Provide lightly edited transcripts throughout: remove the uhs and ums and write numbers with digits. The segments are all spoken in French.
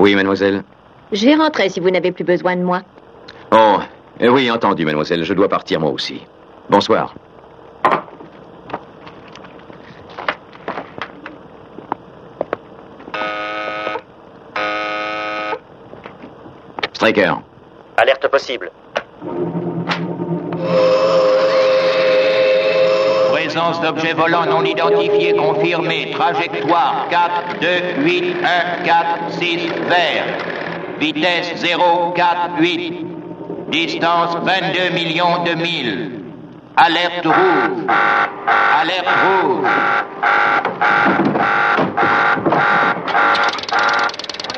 Oui, mademoiselle. Je vais rentrer si vous n'avez plus besoin de moi. Oh, oui, entendu, mademoiselle. Je dois partir moi aussi. Bonsoir. Striker. Alerte possible. Présence d'objets volants non identifiés confirmée. Trajectoire 4, 2, 8, 1, 4, 6, vert. Vitesse 0, 4, 8. Distance 22 millions de milles. Alerte rouge. Alerte rouge.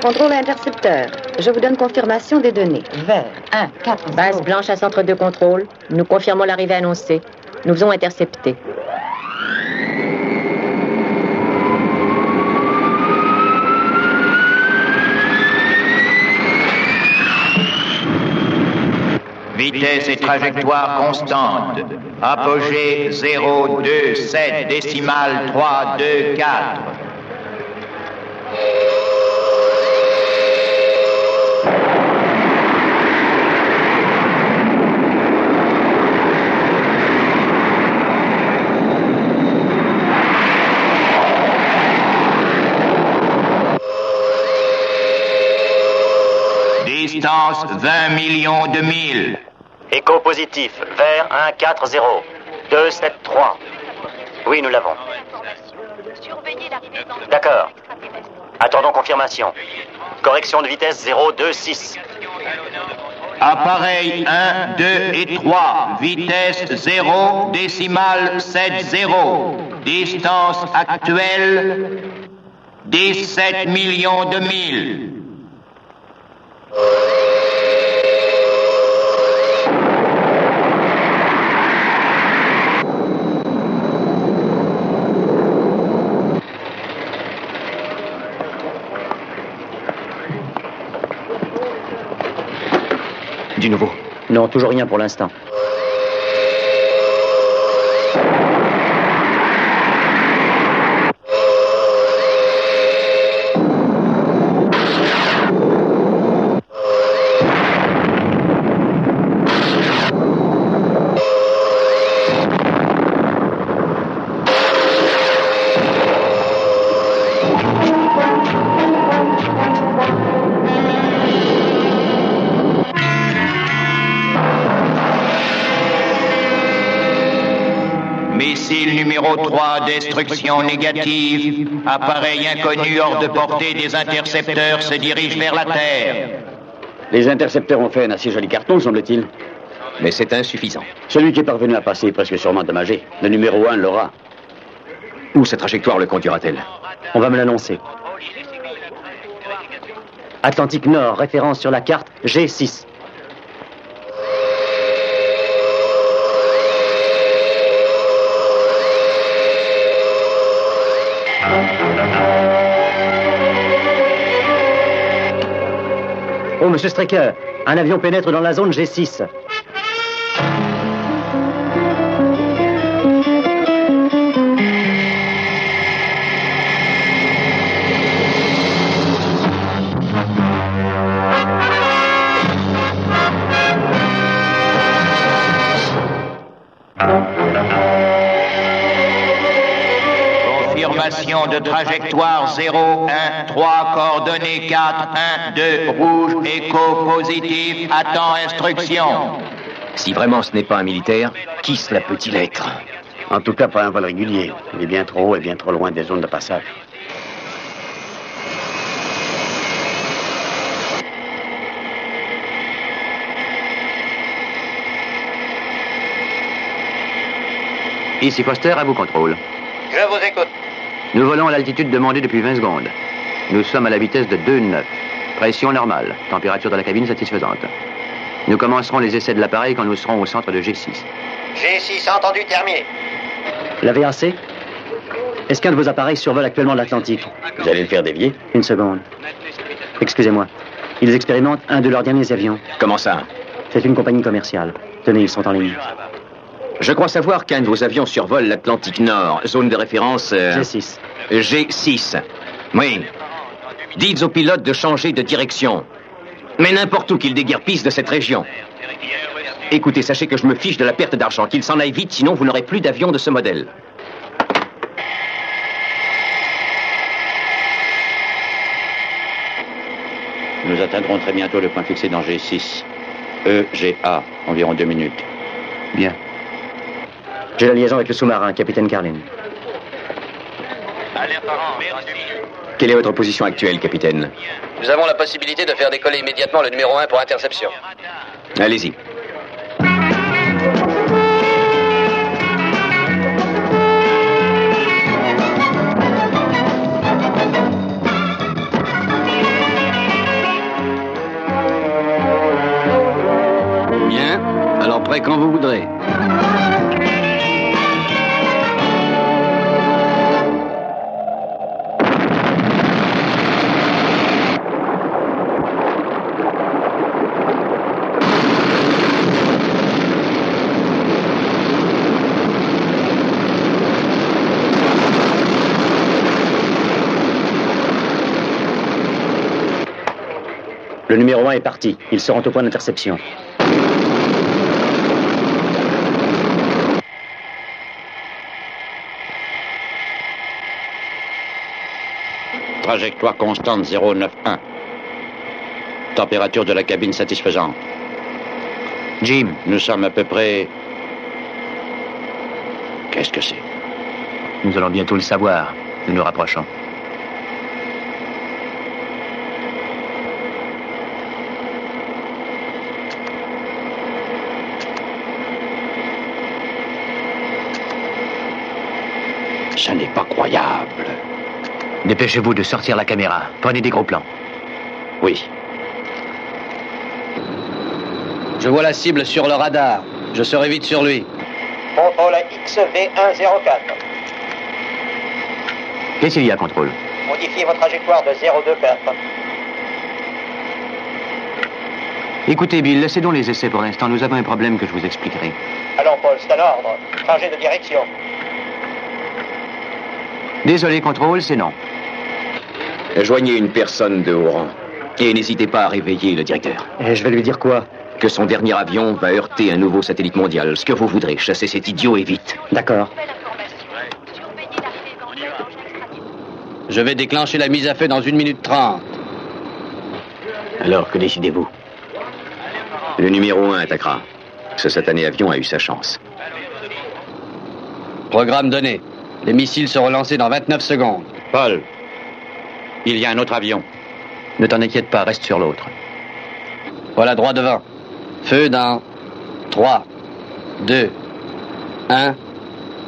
Contrôle intercepteur. Je vous donne confirmation des données. Vert 1, 4, Base blanche à centre de contrôle. Nous confirmons l'arrivée annoncée. Nous faisons intercepter. Vitesse et trajectoire constante. Apogée 0, 2, 7, décimale 3, 2, 4. Distance 20 millions de milles. Écho positif. Vert 1, 4, 0. 2, 7, 3. Oui, nous l'avons. D'accord. Attendons confirmation. Correction de vitesse 0, 2, 6. Appareil 1, 2 et 3. Vitesse 0, décimale 7, 0. Distance actuelle 17 millions de milles. Du nouveau? Non, toujours rien pour l'instant. Missile numéro 3, destruction négative. Appareil inconnu hors de portée des intercepteurs se dirige vers la Terre. Les intercepteurs ont fait un assez joli carton, semble-t-il. Mais c'est insuffisant. Celui qui est parvenu à passer est presque sûrement endommagé. Le numéro 1 l'aura. Où cette trajectoire le conduira-t-elle? On va me l'annoncer. Atlantique Nord, référence sur la carte G6. Oh, monsieur Striker, un avion pénètre dans la zone G6. Confirmation de trajectoire 0, 1, 3, coordonnées 4, 1, 2, rouge, écho positif, attend instruction. Si vraiment ce n'est pas un militaire, qui cela peut-il être? En tout cas, pas un vol régulier. Il est bien trop haut et bien trop loin des zones de passage. Ici Foster, à vous contrôle. Je vous écoute. Nous volons à l'altitude demandée depuis 20 secondes. Nous sommes à la vitesse de 2,9. Pression normale. Température de la cabine satisfaisante. Nous commencerons les essais de l'appareil quand nous serons au centre de G6. G6 entendu, terminé. La VAC? Est-ce qu'un de vos appareils survole actuellement l'Atlantique? Vous allez le faire dévier? Une seconde. Excusez-moi. Ils expérimentent un de leurs derniers avions. Comment ça? C'est une compagnie commerciale. Tenez, ils sont en ligne. Je crois savoir qu'un de vos avions survole l'Atlantique Nord, zone de référence... G6. G6. Oui. Dites aux pilotes de changer de direction. Mais n'importe où qu'ils déguerpissent de cette région. Écoutez, sachez que je me fiche de la perte d'argent, qu'ils s'en aillent vite, sinon vous n'aurez plus d'avion de ce modèle. Nous atteindrons très bientôt le point fixé dans G6. EGA, environ 2 minutes. Bien. J'ai la liaison avec le sous-marin, capitaine Carlin. Quelle est votre position actuelle, capitaine? Nous avons la possibilité de faire décoller immédiatement le numéro 1 pour interception. Allez-y. Bien. Alors prêt quand vous voudrez. Le numéro 1 est parti. Ils seront au point d'interception. Trajectoire constante 091. Température de la cabine satisfaisante. Jim, Nous sommes à peu près... Qu'est-ce que c'est? nous allons bientôt le savoir. Nous nous rapprochons. Ce n'est pas croyable. Dépêchez-vous de sortir la caméra. Prenez des gros plans. Oui. Je vois la cible sur le radar. Je serai vite sur lui. Contrôle XV104. Qu'est-ce qu'il y a, contrôle? Modifiez votre trajectoire de 024. Écoutez, Bill, laissez donc les essais pour l'instant. Nous avons un problème que je vous expliquerai. Allons, Paul, c'est un ordre. Changez de direction. Désolé, contrôle, c'est non. Joignez une personne de haut rang. Et n'hésitez pas à réveiller le directeur. Et je vais lui dire quoi? Que son dernier avion va heurter un nouveau satellite mondial. Ce que vous voudrez. Chassez cet idiot et vite. D'accord. Je vais déclencher la mise à feu dans 1 minute 30. Alors, que décidez-vous? Le numéro 1 attaquera. Ce satané avion a eu sa chance. Programme donné. Les missiles seront lancés dans 29 secondes. Paul, il y a un autre avion. Ne t'en inquiète pas, reste sur l'autre. Voilà droit devant. Feu dans 3, 2, 1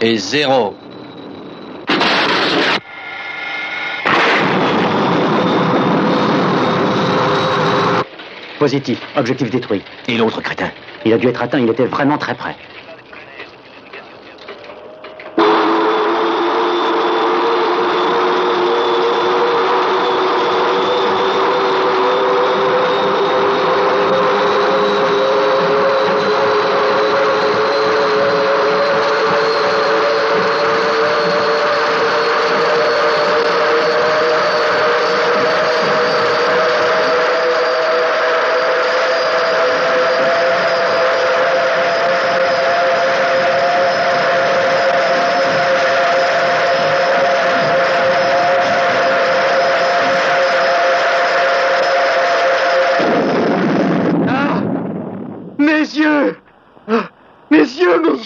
et 0. Positif. Objectif détruit. Et l'autre crétin? Il a dû être atteint. Il était vraiment très près.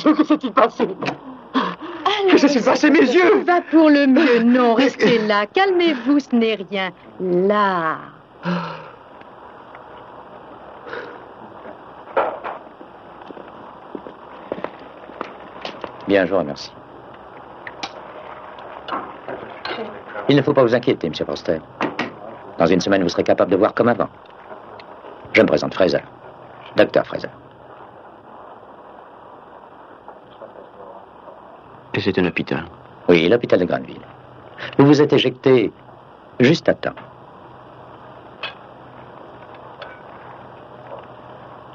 Que s'est-il passé? Alors, Que s'est-il passé, mes yeux? tout va pour le mieux. Non, restez là. Calmez-vous, ce n'est rien. Là. Bien, je vous remercie. Il ne faut pas vous inquiéter, M. Forster. Dans 1 semaine, vous serez capable de voir comme avant. Je me présente Fraser. Docteur Fraser. Et c'est un hôpital. Oui, l'hôpital de Granville. Vous vous êtes éjecté juste à temps.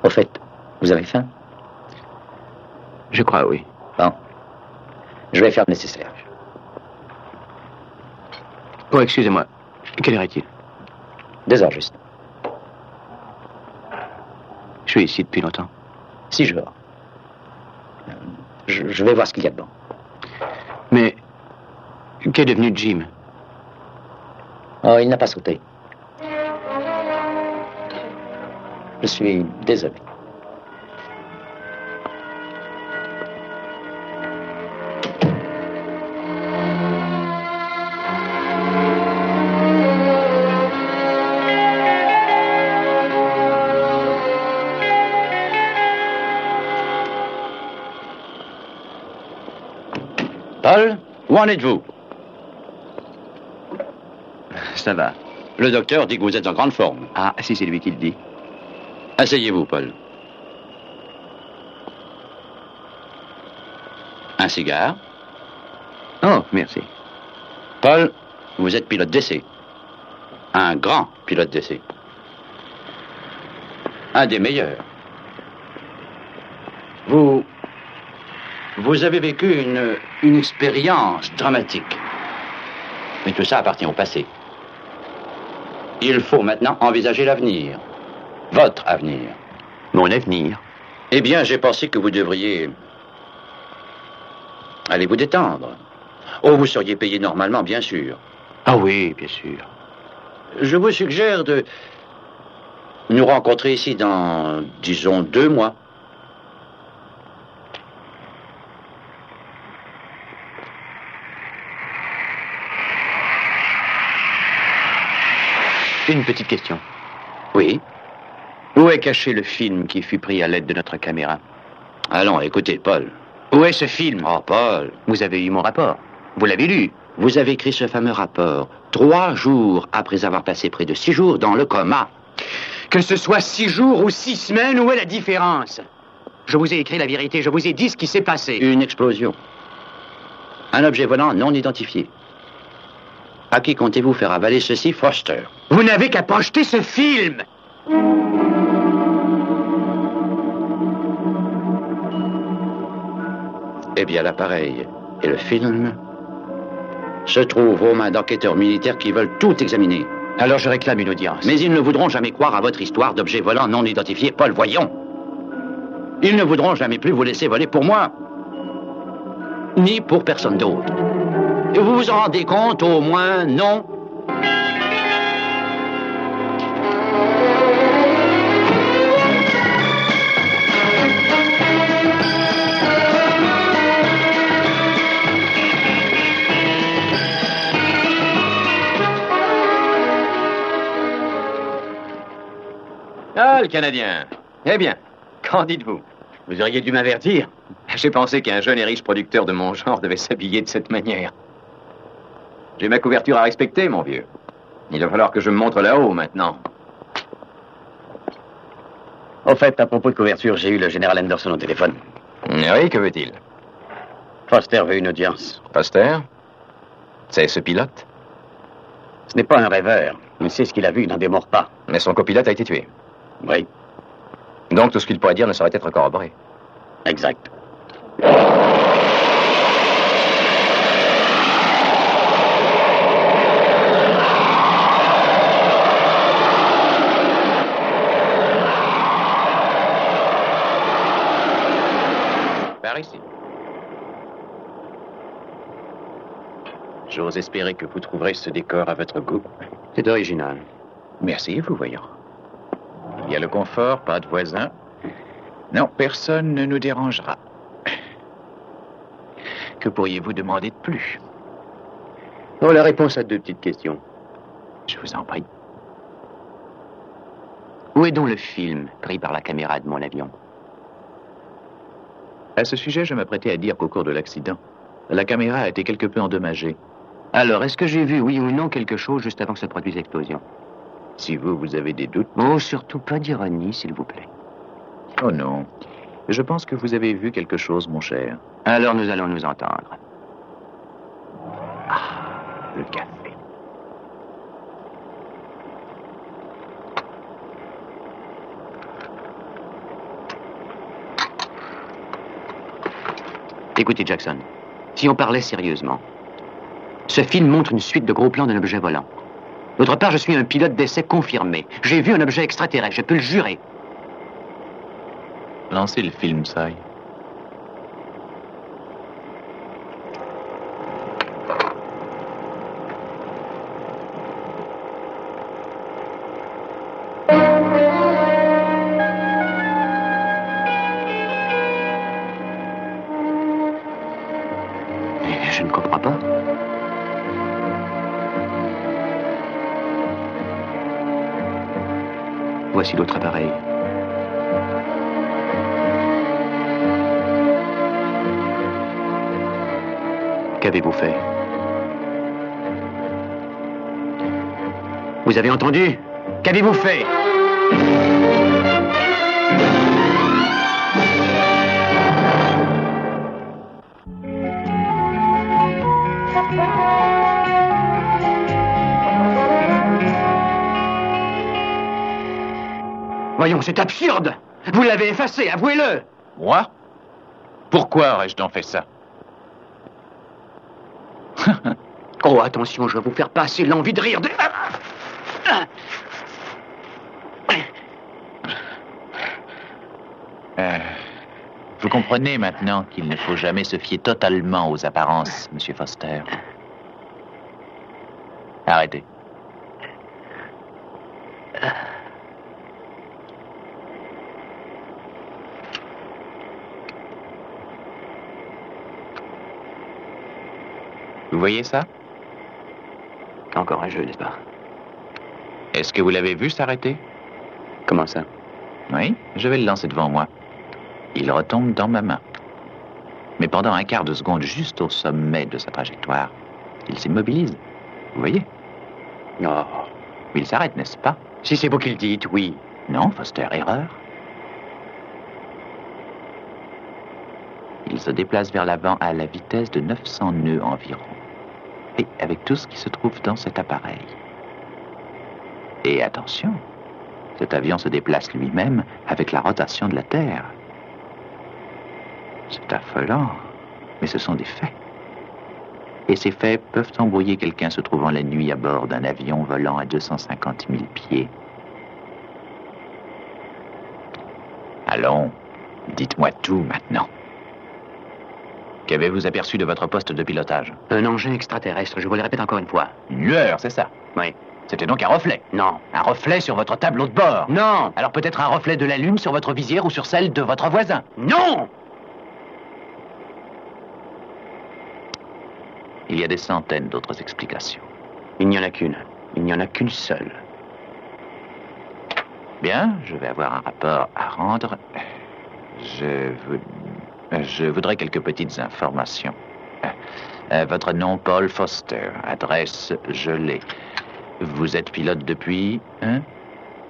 Au fait, vous avez faim? Je crois, oui. Bon. Je vais faire le nécessaire. Oh, excusez-moi. Quelle heure est-il? 2 heures juste. Je suis ici depuis longtemps. 6 jours. Je vais voir ce qu'il y a dedans. Mais qu'est devenu Jim? Oh, il n'a pas sauté. Je suis désolé. Paul, où en êtes-vous? Ça va. Le docteur dit que vous êtes en grande forme. Ah, si c'est lui qui le dit. Asseyez-vous, Paul. Un cigare? Oh, merci. Paul, vous êtes pilote d'essai. Un grand pilote d'essai. Un des meilleurs. Vous avez vécu une expérience dramatique. Mais tout ça appartient au passé. Il faut maintenant envisager l'avenir. Votre avenir. Mon avenir. Eh bien, j'ai pensé que vous devriez... Allez vous détendre. Oh, vous seriez payé normalement, bien sûr. Ah oui, bien sûr. Je vous suggère de nous rencontrer ici dans, disons, 2 mois. Une petite question. Oui. Où est caché le film qui fut pris à l'aide de notre caméra? Allons, écoutez, Paul. Où est ce film? Oh, Paul. Vous avez eu mon rapport. Vous l'avez lu. Vous avez écrit ce fameux rapport 3 jours après avoir passé près de 6 jours dans le coma. Que ce soit 6 jours ou 6 semaines, où est la différence? Je vous ai écrit la vérité, je vous ai dit ce qui s'est passé. Une explosion. Un objet volant non identifié. À qui comptez-vous faire avaler ceci, Foster? Vous n'avez qu'à projeter ce film. Eh bien, l'appareil et le film se trouvent aux mains d'enquêteurs militaires qui veulent tout examiner. Alors je réclame une audience. Mais ils ne voudront jamais croire à votre histoire d'objets volants non identifiés, Paul, voyons. Ils ne voudront jamais plus vous laisser voler pour moi, ni pour personne d'autre. Et vous vous en rendez compte, au moins, non? Ah, le Canadien. Eh bien, qu'en dites-vous? Vous auriez dû m'avertir. J'ai pensé qu'un jeune et riche producteur de mon genre devait s'habiller de cette manière. J'ai ma couverture à respecter, mon vieux. Il va falloir que je me montre là-haut, maintenant. Au fait, à propos de couverture, j'ai eu le général Anderson au téléphone. Oui, que veut-il? Foster veut une audience. Foster? C'est ce pilote? Ce n'est pas un rêveur, mais c'est ce qu'il a vu, il n'en démord pas. Mais son copilote a été tué. Oui, Donc tout ce qu'il pourrait dire ne saurait être corroboré. exact. Par ici. J'ose espérer que vous trouverez ce décor à votre goût. C'est original. Merci, vous voyons. Il y a le confort, pas de voisins. Non, personne ne nous dérangera. Que pourriez-vous demander de plus? Oh, la réponse à 2 petites questions. Je vous en prie. Où est donc le film pris par la caméra de mon avion? À ce sujet, je m'apprêtais à dire qu'au cours de l'accident, la caméra a été quelque peu endommagée. Alors, est-ce que j'ai vu, oui ou non, quelque chose juste avant que se produise l'explosion? Si vous avez des doutes... Oh, surtout pas d'ironie, s'il vous plaît. Oh non. Je pense que vous avez vu quelque chose, mon cher. Alors, nous allons nous entendre. Ah, le café. Écoutez, Jackson, si on parlait sérieusement, ce film montre une suite de gros plans d'un objet volant. D'autre part, je suis un pilote d'essai confirmé. J'ai vu un objet extraterrestre, je peux le jurer. Lancez le film, ça. Je ne comprends pas. Voici l'autre appareil. Qu'avez-vous fait? Vous avez entendu? Qu'avez-vous fait? Voyons, c'est absurde! Vous l'avez effacé, avouez-le! Moi? Pourquoi aurais-je donc fait ça? Oh, attention, je vais vous faire passer l'envie de rire de... Vous comprenez maintenant qu'il ne faut jamais se fier totalement aux apparences, Monsieur Foster. Arrêtez. Vous voyez ça? Encore un jeu, n'est-ce pas? Est-ce que vous l'avez vu s'arrêter? Comment ça? Oui, je vais le lancer devant moi. Il retombe dans ma main. Mais pendant un quart de seconde, juste au sommet de sa trajectoire, il s'immobilise. Vous voyez? Oh. Il s'arrête, n'est-ce pas? Si c'est vous qui le dites, oui. Non, Foster, erreur. Il se déplace vers l'avant à la vitesse de 900 nœuds environ. Et avec tout ce qui se trouve dans cet appareil. Et attention, cet avion se déplace lui-même avec la rotation de la Terre. C'est affolant, mais ce sont des faits. Et ces faits peuvent embrouiller quelqu'un se trouvant la nuit à bord d'un avion volant à 250 000 pieds. Allons, dites-moi tout maintenant. Qu'avez-vous aperçu de votre poste de pilotage? Un engin extraterrestre, je vous le répète encore une fois. Une lueur, c'est ça? Oui. C'était donc un reflet? Non. Un reflet sur votre tableau de bord? Non. Alors peut-être un reflet de la Lune sur votre visière ou sur celle de votre voisin? Non. Il y a des centaines d'autres explications. Il n'y en a qu'une. Il n'y en a qu'une seule. Bien, je vais avoir un rapport à rendre. Je voudrais quelques petites informations. Votre nom, Paul Foster. Adresse, je l'ai. Vous êtes pilote depuis...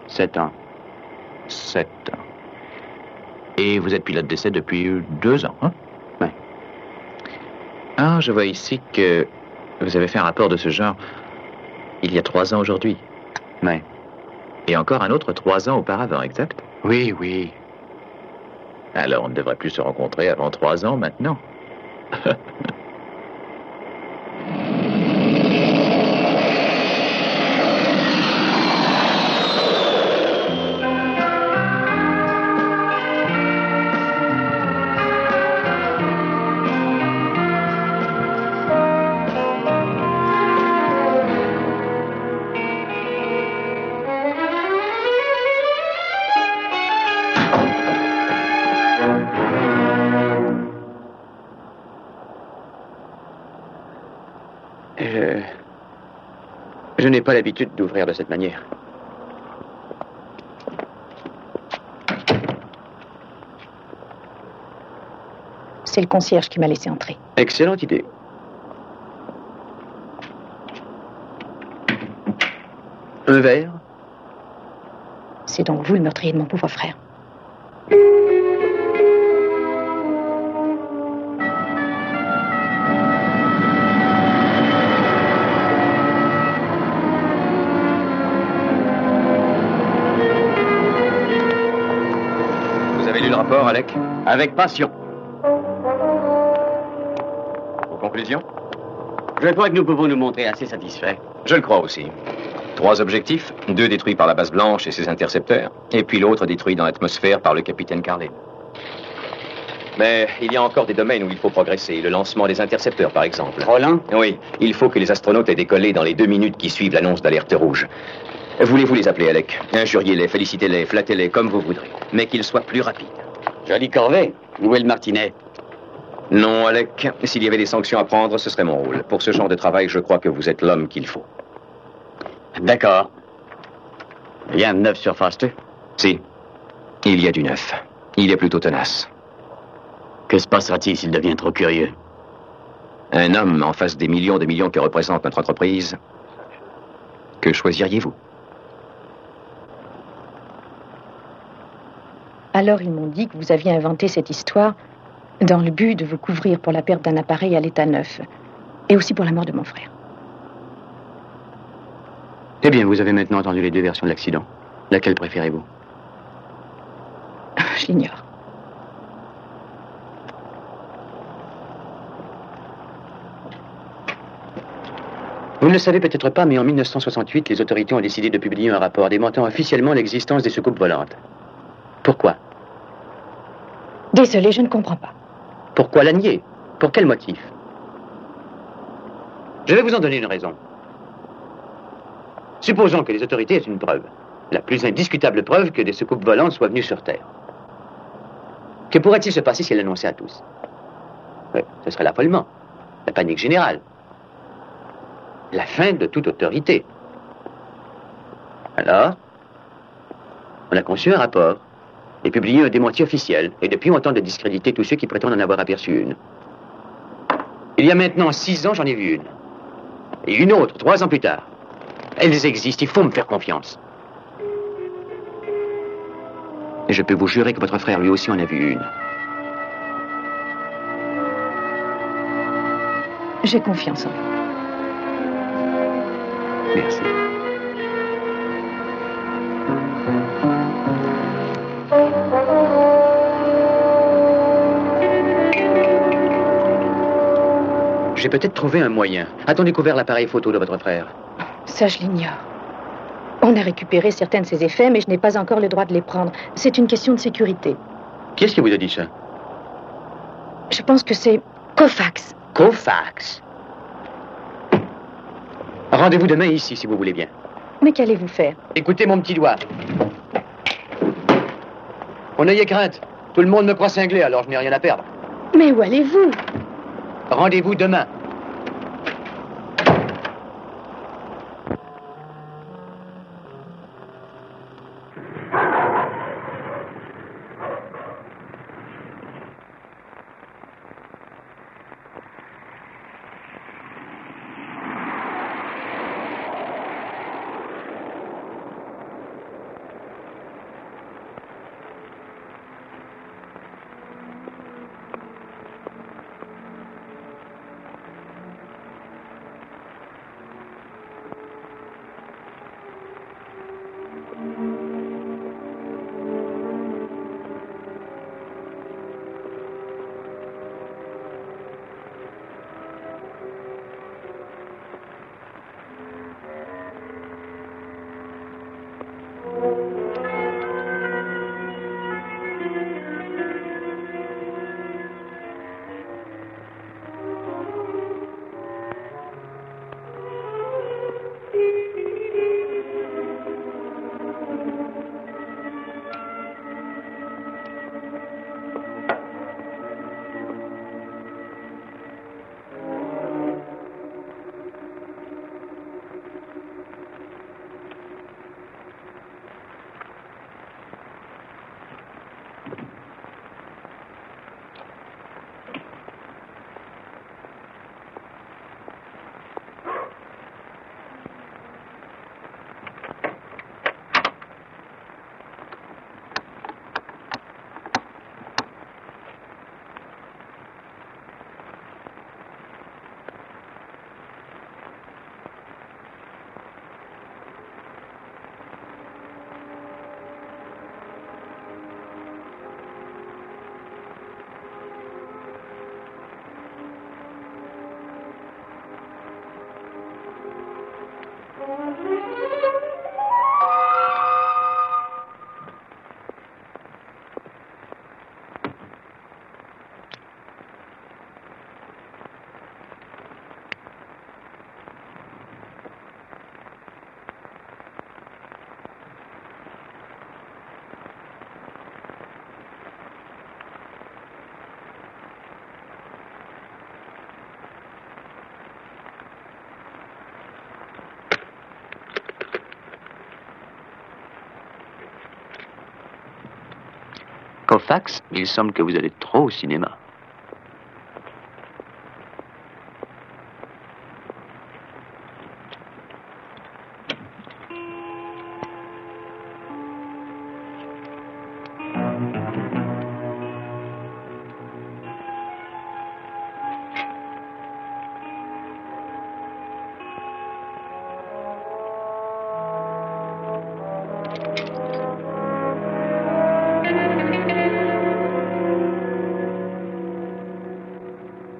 7 ans. 7 ans. Et vous êtes pilote d'essai depuis 2 ans, hein? Oui. Ah, je vois ici que vous avez fait un rapport de ce genre il y a 3 ans aujourd'hui. Oui. Et encore un autre 3 ans auparavant, exact? Oui, oui. Alors, on ne devrait plus se rencontrer avant 3 ans maintenant. Je n'ai pas l'habitude d'ouvrir de cette manière. C'est le concierge qui m'a laissé entrer. Excellente idée. Un verre? C'est donc vous le meurtrier de mon pauvre frère. Vous avez lu le rapport, Alec? Avec passion. Vos conclusions? Je crois que nous pouvons nous montrer assez satisfaits. Je le crois aussi. 3 objectifs, 2 détruits par la base blanche et ses intercepteurs, et puis l'autre détruit dans l'atmosphère par le capitaine Carlin. Mais il y a encore des domaines où il faut progresser. Le lancement des intercepteurs, par exemple. Roland? Oui, il faut que les astronautes aient décollé dans les 2 minutes qui suivent l'annonce d'alerte rouge. Voulez-vous les appeler, Alec? Injuriez-les, félicitez-les, flattez-les, comme vous voudrez. Mais qu'ils soient plus rapides. Jolie corvée. Où est le martinet? Non, Alec, s'il y avait des sanctions à prendre, ce serait mon rôle. Pour ce genre de travail, je crois que vous êtes l'homme qu'il faut. D'accord. Rien de neuf sur Foster? Si. Il y a du neuf. Il est plutôt tenace. Que se passera-t-il s'il devient trop curieux? Un homme en face des millions que représente notre entreprise. Que choisiriez-vous? Alors ils m'ont dit que vous aviez inventé cette histoire dans le but de vous couvrir pour la perte d'un appareil à l'état neuf. Et aussi pour la mort de mon frère. Eh bien, vous avez maintenant entendu les 2 versions de l'accident. Laquelle préférez-vous? Je l'ignore. Vous ne le savez peut-être pas, mais en 1968, les autorités ont décidé de publier un rapport démentant officiellement l'existence des soucoupes volantes. Pourquoi? Désolé, je ne comprends pas. Pourquoi la nier? Pour quel motif? Je vais vous en donner une raison. Supposons que les autorités aient une preuve. La plus indiscutable preuve que des soucoupes volantes soient venues sur Terre. Que pourrait-il se passer si elle l'annonçait à tous? Oui, ce serait l'affolement, la panique générale. La fin de toute autorité. Alors, on a conçu un rapport et publié un démenti officiel, et depuis on tente de discréditer tous ceux qui prétendent en avoir aperçu une. Il y a maintenant 6 ans, j'en ai vu une. Et une autre, 3 ans plus tard. Elles existent, il faut me faire confiance. Et je peux vous jurer que votre frère lui aussi en a vu une. J'ai confiance en vous. Merci. J'ai peut-être trouvé un moyen. A-t-on découvert l'appareil photo de votre frère? Ça, je l'ignore. On a récupéré certains de ses effets, mais je n'ai pas encore le droit de les prendre. C'est une question de sécurité. Qui est-ce qui vous a dit ça? Je pense que c'est Koufax. Koufax. Rendez-vous demain ici, si vous voulez bien. Mais qu'allez-vous faire? Écoutez mon petit doigt. On n'ayez crainte. Tout le monde me croit cinglé, alors je n'ai rien à perdre. Mais où allez-vous? Rendez-vous demain. Koufax, il semble que vous allez trop au cinéma.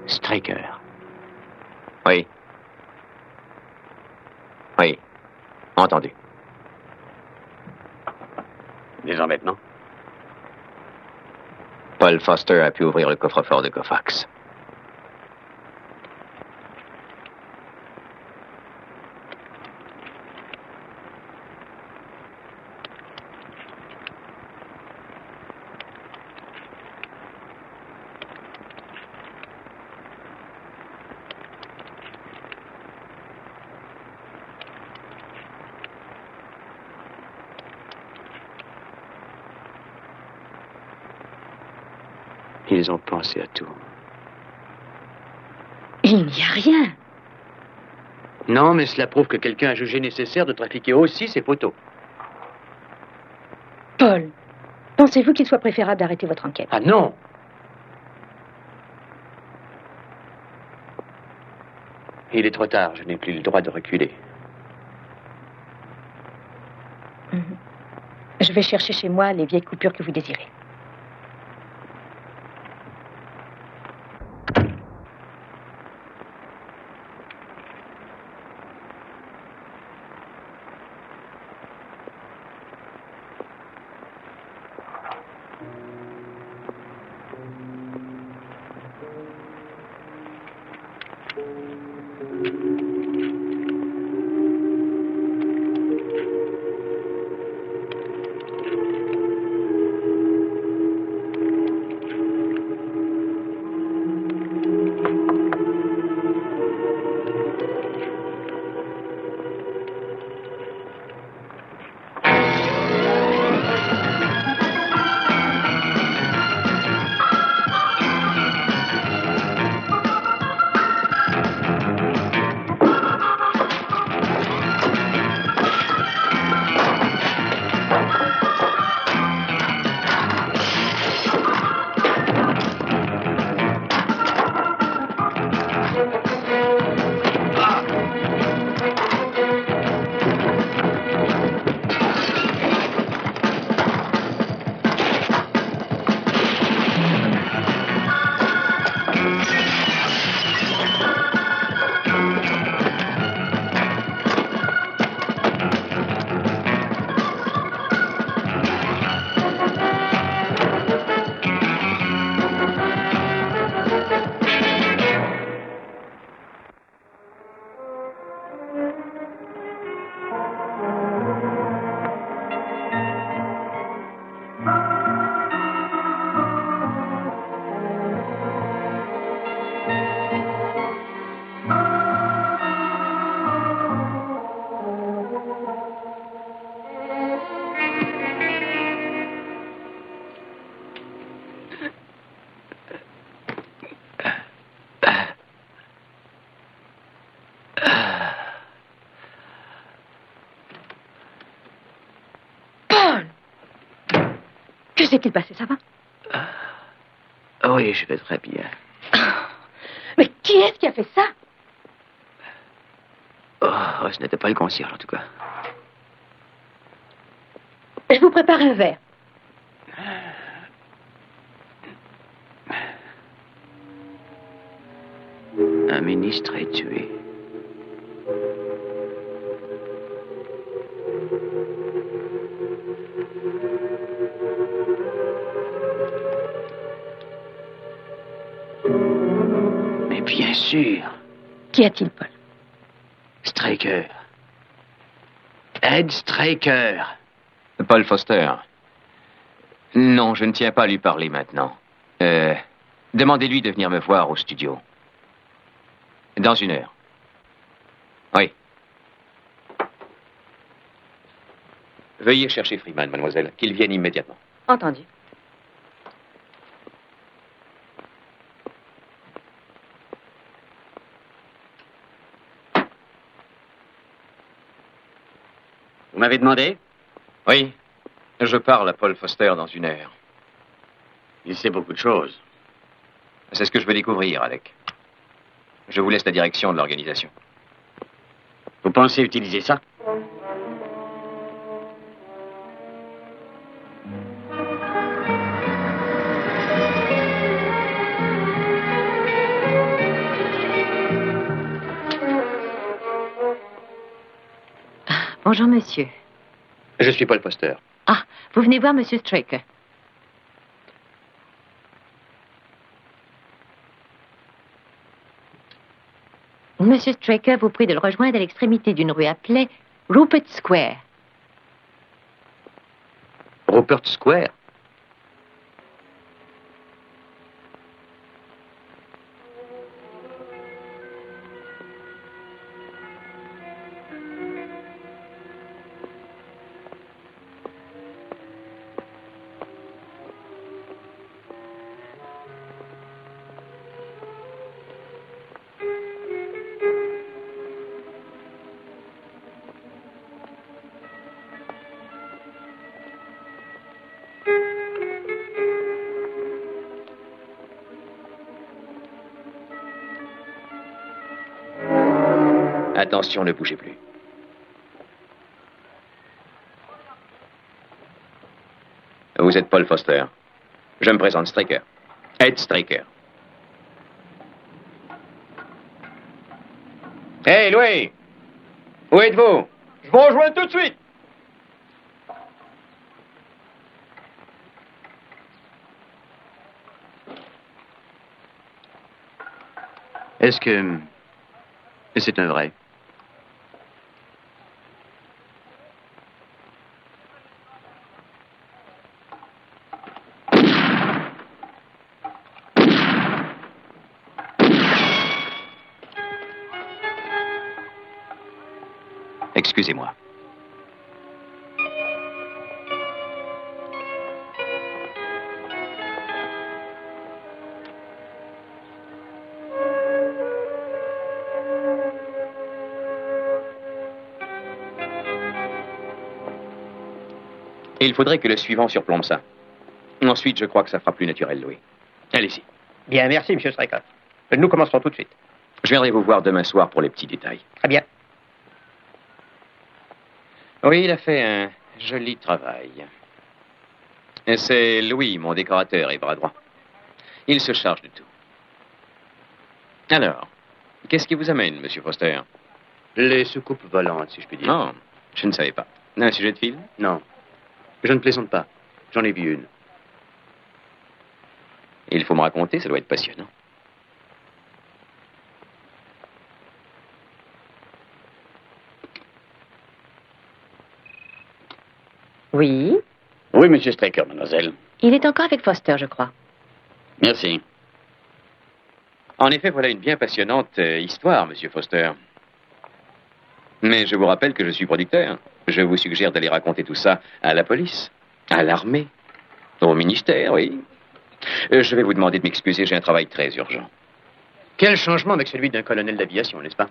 Straker. Oui. Oui. Entendu. Disons maintenant. Paul Foster a pu ouvrir le coffre-fort de Koufax. Ils ont pensé à tout. Il n'y a rien. Non, mais cela prouve que quelqu'un a jugé nécessaire de trafiquer aussi ces photos. Paul, pensez-vous qu'il soit préférable d'arrêter votre enquête? Ah non! Il est trop tard, je n'ai plus le droit de reculer. Je vais chercher chez moi les vieilles coupures que vous désirez. Que s'est-il passé, ça va? Oui, je vais très bien. Mais qui est-ce qui a fait ça? Oh, ce n'était pas le concierge, en tout cas. Je vous prépare un verre. Un ministre est tué. Mais bien sûr. Qu'y a-t-il, Paul? Straker. Ed Straker. Paul Foster. Non, je ne tiens pas à lui parler maintenant. Demandez-lui de venir me voir au studio. Dans 1 heure. Oui. Veuillez chercher Freeman, mademoiselle, qu'il vienne immédiatement. Entendu. avez demandé? Oui. Je parle à Paul Foster dans 1 heure. Il sait beaucoup de choses. C'est ce que je veux découvrir, Alec. Je vous laisse la direction de l'organisation. Vous pensez utiliser ça? Bonjour, monsieur. Je suis Paul Foster. Ah, vous venez voir monsieur Straker. Monsieur Straker vous prie de le rejoindre à l'extrémité d'une rue appelée Rupert Square. Rupert Square? Attention, ne bougez plus. Vous êtes Paul Foster. Je me présente, Straker. Ed Straker. Hey, Louis! Où êtes-vous? Je vous rejoins tout de suite! Est-ce que c'est un vrai? Excusez-moi. Il faudrait que le suivant surplombe ça. Ensuite, je crois que ça fera plus naturel, Louis. Allez-y. Bien, merci, monsieur Straker. Nous commencerons tout de suite. Je viendrai vous voir demain soir pour les petits détails. Très bien. Oui, il a fait un joli travail. Et c'est Louis, mon décorateur et bras droit. Il se charge de tout. Alors, qu'est-ce qui vous amène, monsieur Foster? Les soucoupes volantes, si je puis dire. Non, je ne savais pas. Un sujet de film? Non. Je ne plaisante pas. J'en ai vu une. Il faut me raconter, ça doit être passionnant. Oui? Oui, monsieur Straker, mademoiselle. Il est encore avec Foster, je crois. Merci. En effet, voilà une bien passionnante histoire, monsieur Foster. Mais je vous rappelle que je suis producteur. Je vous suggère d'aller raconter tout ça à la police, à l'armée, au ministère, oui. Je vais vous demander de m'excuser, j'ai un travail très urgent. Quel changement avec celui d'un colonel d'aviation, n'est-ce pas?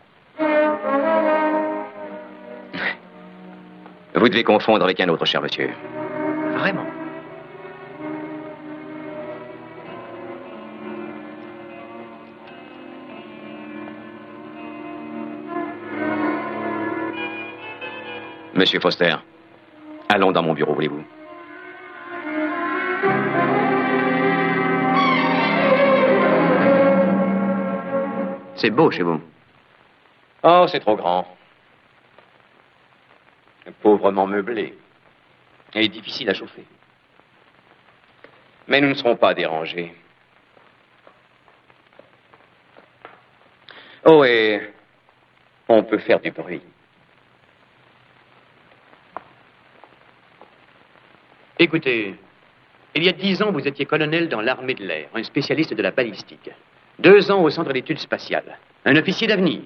Vous devez confondre avec un autre, cher monsieur. Vraiment? Monsieur Foster, allons dans mon bureau, voulez-vous? C'est beau chez vous. Oh, c'est trop grand. Pauvrement meublé. Et difficile à chauffer. Mais nous ne serons pas dérangés. Oh, et on peut faire du bruit. Écoutez, il y a 10 ans, vous étiez colonel dans l'armée de l'air, un spécialiste de la balistique. 2 ans au centre d'études spatiales, un officier d'avenir.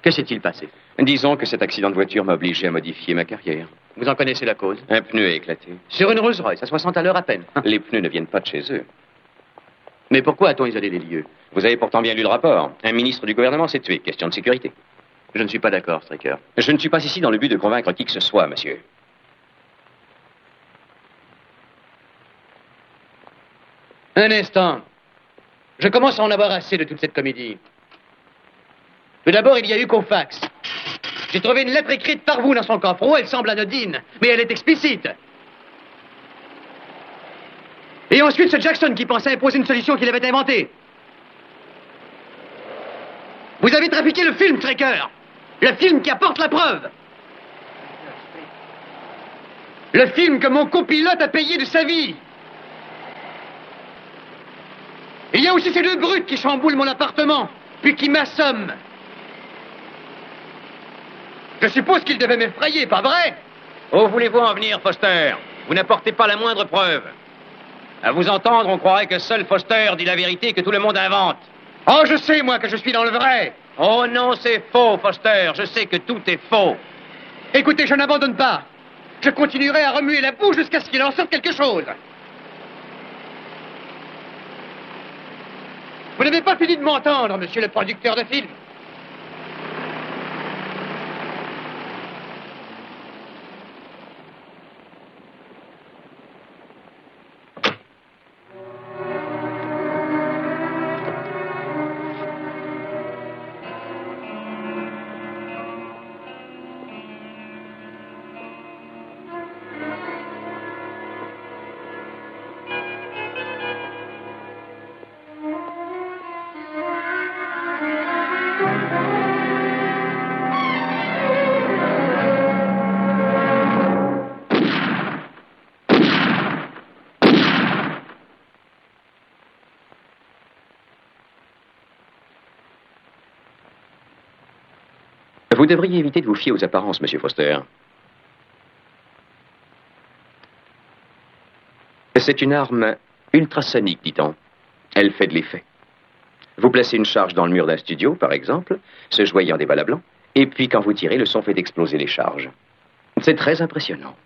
Que s'est-il passé? Disons que cet accident de voiture m'a obligé à modifier ma carrière. Vous en connaissez la cause? Un pneu a éclaté. Sur une Rolls-Royce, à 60 à l'heure à peine. Les pneus ne viennent pas de chez eux. Mais pourquoi a-t-on isolé les lieux? Vous avez pourtant bien lu le rapport. Un ministre du gouvernement s'est tué. Question de sécurité. Je ne suis pas d'accord, Straker. Je ne suis pas ici dans le but de convaincre qui que ce soit, monsieur. Un instant. Je commence à en avoir assez de toute cette comédie. Mais d'abord, il y a eu Koufax. J'ai trouvé une lettre écrite par vous dans son coffre. Oh, elle semble anodine, mais elle est explicite. Et ensuite, c'est Jackson qui pensait imposer une solution qu'il avait inventée. Vous avez trafiqué le film, Tracker. Le film qui apporte la preuve. Le film que mon copilote a payé de sa vie. Il y a aussi ces deux brutes qui chamboulent mon appartement, puis qui m'assomment. Je suppose qu'ils devaient m'effrayer, pas vrai? Où voulez-vous en venir, Foster? Vous n'apportez pas la moindre preuve. À vous entendre, on croirait que seul Foster dit la vérité que tout le monde invente. Oh, je sais, moi, que je suis dans le vrai. Oh non, c'est faux, Foster. Je sais que tout est faux. Écoutez, je n'abandonne pas. Je continuerai à remuer la boue jusqu'à ce qu'il en sorte quelque chose. Vous n'avez pas fini de m'entendre, monsieur le producteur de film. Vous devriez éviter de vous fier aux apparences, Monsieur Foster. C'est une arme ultrasonique, dit-on. Elle fait de l'effet. Vous placez une charge dans le mur d'un studio, par exemple, se joignant des balles à blanc, et puis quand vous tirez, le son fait exploser les charges. C'est très impressionnant.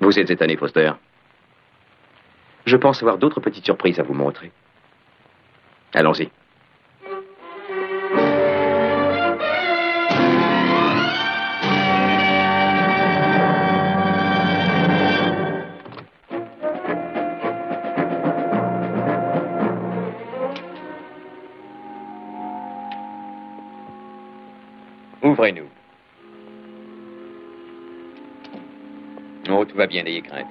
Vous êtes étonné, Foster. Je pense avoir d'autres petites surprises à vous montrer. Allons-y. Ouvrez-nous. Oh, tout va bien, n'ayez crainte.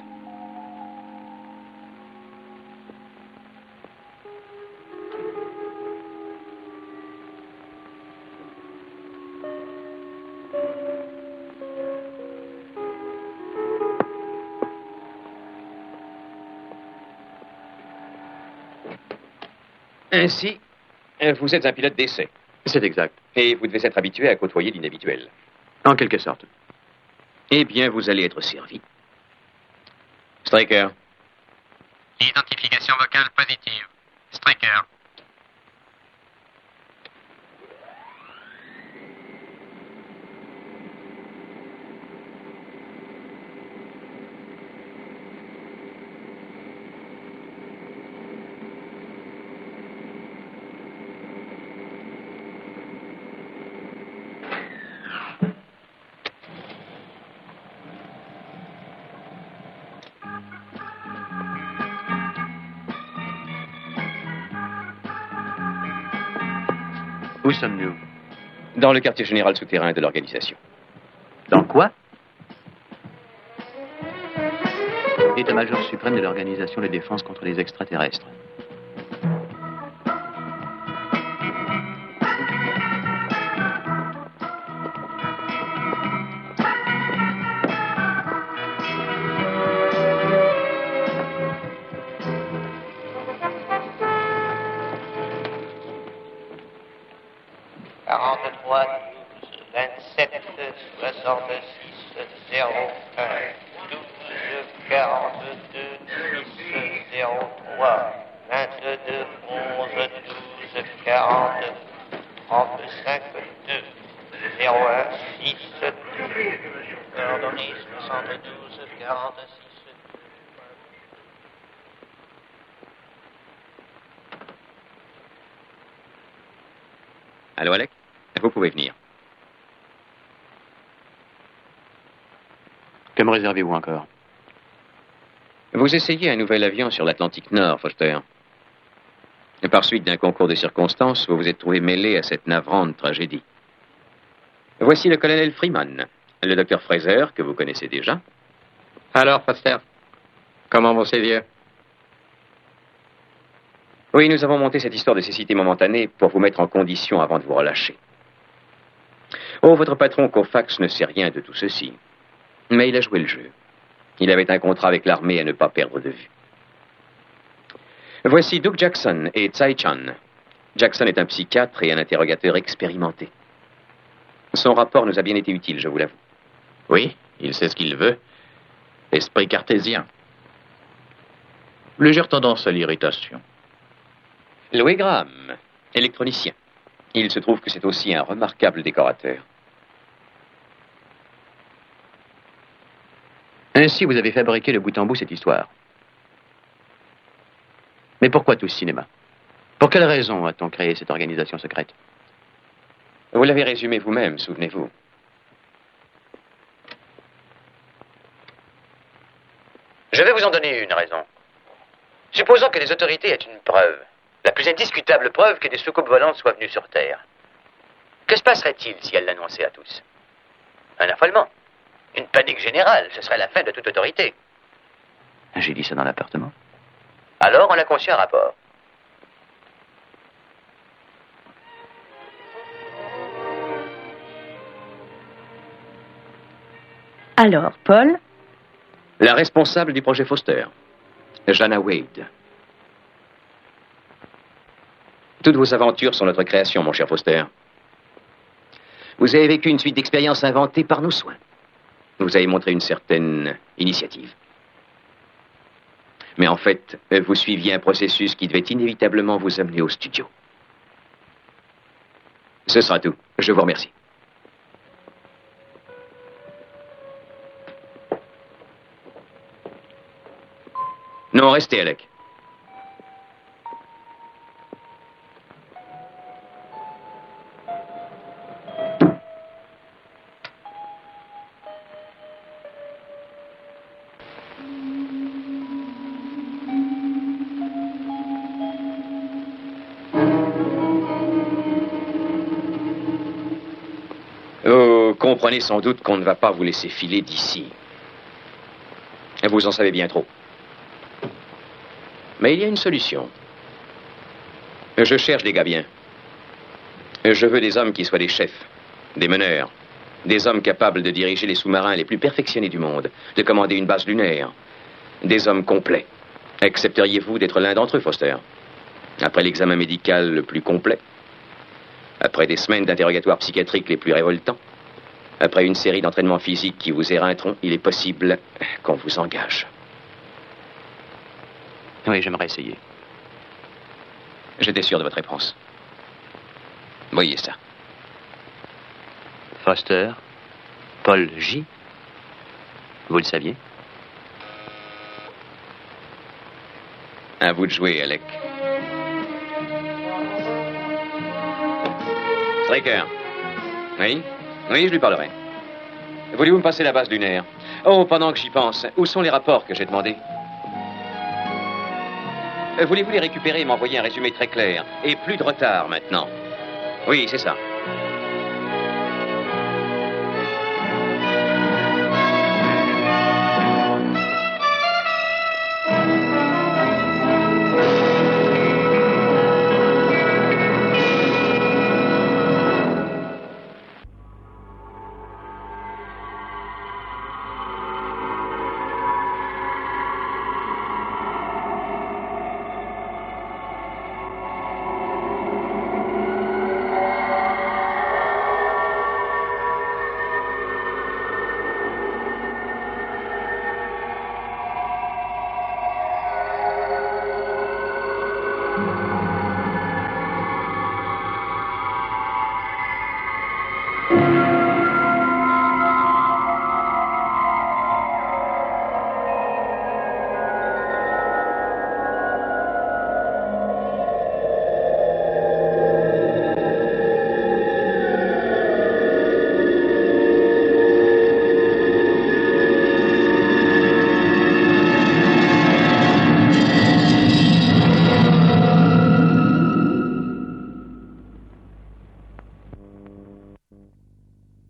Ainsi, vous êtes un pilote d'essai. C'est exact. Et vous devez être habitué à côtoyer l'inhabituel. En quelque sorte. Eh bien, vous allez être servi. Striker. Identification vocale positive. Striker. Où sommes-nous? Dans le quartier général souterrain de l'organisation. Dans quoi? État-major suprême de l'Organisation de défense contre les extraterrestres. Allô, Alec? Vous pouvez venir. Que me réservez-vous encore? Vous essayez un nouvel avion sur l'Atlantique Nord, Foster. Et par suite d'un concours de circonstances, vous vous êtes trouvé mêlé à cette navrante tragédie. Voici le colonel Freeman, le docteur Fraser, que vous connaissez déjà. Alors, Foster, comment vont ces vieux? Oui, nous avons monté cette histoire de cécité momentanée pour vous mettre en condition avant de vous relâcher. Oh, votre patron Koufax ne sait rien de tout ceci. Mais il a joué le jeu. Il avait un contrat avec l'armée à ne pas perdre de vue. Voici Doug Jackson et Tsai Chan. Jackson est un psychiatre et un interrogateur expérimenté. Son rapport nous a bien été utile, je vous l'avoue. Oui, il sait ce qu'il veut. Esprit cartésien. Légère tendance à l'irritation. Louis Graham, électronicien. Il se trouve que c'est aussi un remarquable décorateur. Ainsi, vous avez fabriqué de bout en bout cette histoire. Mais pourquoi tout ce cinéma? Pour quelle raison a-t-on créé cette organisation secrète? Vous l'avez résumé vous-même, souvenez-vous. Je vais vous en donner une raison. Supposons que les autorités aient une preuve, la plus indiscutable preuve que des soucoupes volantes soient venues sur Terre. Que se passerait-il si elles l'annonçaient à tous? Un affolement. Une panique générale, ce serait la fin de toute autorité. J'ai dit ça dans l'appartement. Alors, on a conçu un rapport. Alors, Paul? La responsable du projet Foster, Jana Wade. Toutes vos aventures sont notre création, mon cher Foster. Vous avez vécu une suite d'expériences inventées par nos soins. Vous avez montré une certaine initiative. Mais en fait, vous suiviez un processus qui devait inévitablement vous amener au studio. Ce sera tout. Je vous remercie. Non, restez, Alec. Vous comprenez sans doute qu'on ne va pas vous laisser filer d'ici. Vous en savez bien trop. Mais il y a une solution. Je cherche des gars bien. Je veux des hommes qui soient des chefs, des meneurs, des hommes capables de diriger les sous-marins les plus perfectionnés du monde, de commander une base lunaire, des hommes complets. Accepteriez-vous d'être l'un d'entre eux, Foster? Après l'examen médical le plus complet, après des semaines d'interrogatoire psychiatrique les plus révoltants, après une série d'entraînements physiques qui vous éreinteront, il est possible qu'on vous engage. Oui, j'aimerais essayer. J'étais sûr de votre réponse. Voyez ça. Foster, Paul J. Vous le saviez? À vous de jouer, Alec. Striker. Oui? Oui, je lui parlerai. Voulez-vous me passer la base lunaire? Oh, pendant que j'y pense, où sont les rapports que j'ai demandés? Voulez-vous les récupérer et m'envoyer un résumé très clair? Et plus de retard, maintenant. Oui, c'est ça.